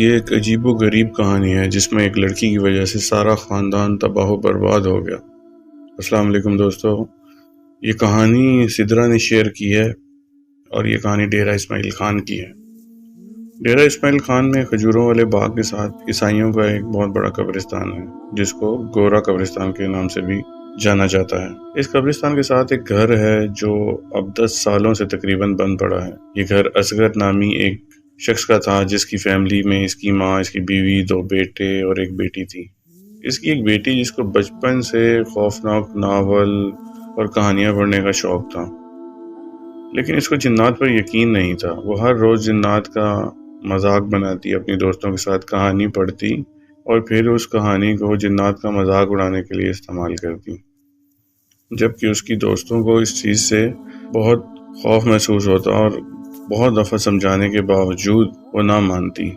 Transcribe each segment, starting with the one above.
یہ ایک عجیب و غریب کہانی ہے جس میں ایک لڑکی کی وجہ سے سارا خاندان تباہ و برباد ہو گیا۔ السلام علیکم دوستو، یہ کہانی سدرا نے شیئر کی ہے اور یہ کہانی ڈیرہ اسماعیل خان کی ہے۔ ڈیرہ اسماعیل خان میں کھجوروں والے باغ کے ساتھ عیسائیوں کا ایک بہت بڑا قبرستان ہے جس کو گورا قبرستان کے نام سے بھی جانا جاتا ہے۔ اس قبرستان کے ساتھ ایک گھر ہے جو اب 10 سالوں سے تقریباً بند پڑا ہے۔ یہ گھر اصغر نامی ایک شخص کا تھا جس کی فیملی میں اس کی ماں، اس کی بیوی، 2 بیٹے اور ایک بیٹی تھی۔ اس کی ایک بیٹی جس کو بچپن سے خوفناک ناول اور کہانیاں پڑھنے کا شوق تھا، لیکن اس کو جنات پر یقین نہیں تھا۔ وہ ہر روز جنات کا مذاق بناتی، اپنی دوستوں کے ساتھ کہانی پڑھتی اور پھر اس کہانی کو جنات کا مذاق اڑانے کے لیے استعمال کرتی، جبکہ اس کی دوستوں کو اس چیز سے بہت خوف محسوس ہوتا اور بہت دفعہ سمجھانے کے باوجود وہ نہ مانتی۔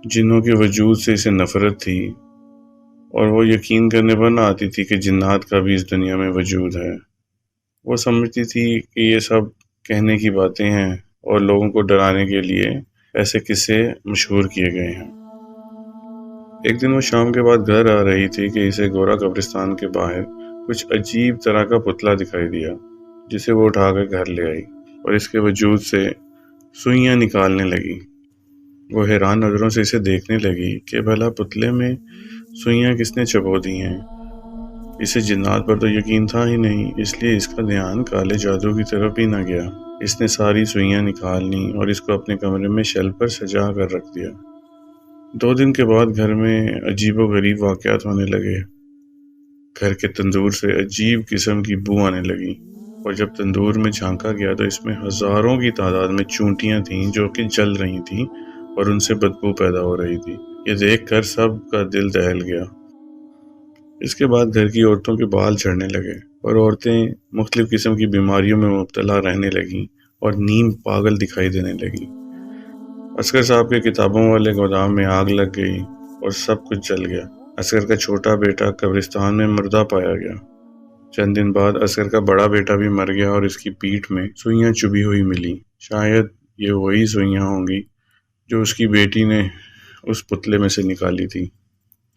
جنوں کے وجود سے اسے نفرت تھی اور وہ یقین کرنے پر نہ آتی تھی کہ جنات کا بھی اس دنیا میں وجود ہے۔ وہ سمجھتی تھی کہ یہ سب کہنے کی باتیں ہیں اور لوگوں کو ڈرانے کے لیے ایسے قصے مشہور کیے گئے ہیں۔ ایک دن وہ شام کے بعد گھر آ رہی تھی کہ اسے گورا قبرستان کے باہر کچھ عجیب طرح کا پتلا دکھائی دیا، جسے وہ اٹھا کر گھر لے آئی اور اس کے وجود سے سوئیاں نکالنے لگی۔ وہ حیران نظروں سے اسے دیکھنے لگی کہ بھلا پتلے میں سوئیاں کس نے چبو دی ہیں۔ اسے جنات پر تو یقین تھا ہی نہیں، اس لیے اس کا دھیان کالے جادو کی طرف ہی نہ گیا۔ اس نے ساری سوئیاں نکال لیں اور اس کو اپنے کمرے میں شیلف پر سجا کر رکھ دیا۔ 2 دن کے بعد گھر میں عجیب و غریب واقعات ہونے لگے۔ گھر کے تندور سے عجیب قسم کی بو آنے لگی اور جب تندور میں جھانکا گیا تو اس میں ہزاروں کی تعداد میں چونٹیاں تھیں جو کہ جل رہی تھیں اور ان سے بدبو پیدا ہو رہی تھی۔ یہ دیکھ کر سب کا دل دہل گیا۔ اس کے بعد گھر کی عورتوں کے بال جھڑنے لگے اور عورتیں مختلف قسم کی بیماریوں میں مبتلا رہنے لگیں اور نیم پاگل دکھائی دینے لگی۔ اصغر صاحب کے کتابوں والے گودام میں آگ لگ گئی اور سب کچھ جل گیا۔ اصغر کا چھوٹا بیٹا قبرستان میں مردہ پایا گیا۔ چند دن بعد اصغر کا بڑا بیٹا بھی مر گیا اور اس کی پیٹھ میں سوئیاں چبھی ہوئی ملی۔ شاید یہ وہی سوئیاں ہوں گی جو اس کی بیٹی نے اس پتلے میں سے نکالی تھی۔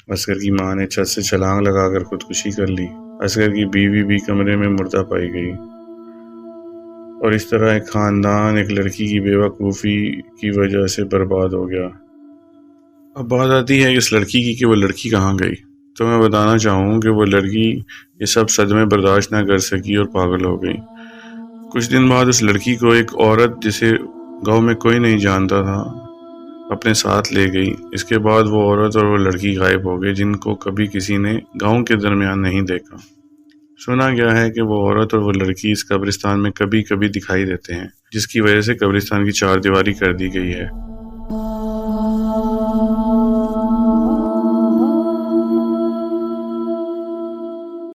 اصغر کی ماں نے چھت سے چھلانگ لگا کر خودکشی کر لی۔ اصغر کی بیوی بھی کمرے میں مردہ پائی گئی اور اس طرح ایک خاندان ایک لڑکی کی بے وقوفی کی وجہ سے برباد ہو گیا۔ اب بات آتی ہے اس لڑکی کی کہ وہ لڑکی کہاں گئی۔ تو میں بتانا چاہوں کہ وہ لڑکی یہ سب صدمے برداشت نہ کر سکی اور پاگل ہو گئی۔ کچھ دن بعد اس لڑکی کو ایک عورت جسے گاؤں میں کوئی نہیں جانتا تھا اپنے ساتھ لے گئی۔ اس کے بعد وہ عورت اور وہ لڑکی غائب ہو گئے، جن کو کبھی کسی نے گاؤں کے درمیان نہیں دیکھا۔ سنا گیا ہے کہ وہ عورت اور وہ لڑکی اس قبرستان میں کبھی کبھی دکھائی دیتے ہیں، جس کی وجہ سے قبرستان کی 4 دیواری کر دی گئی ہے۔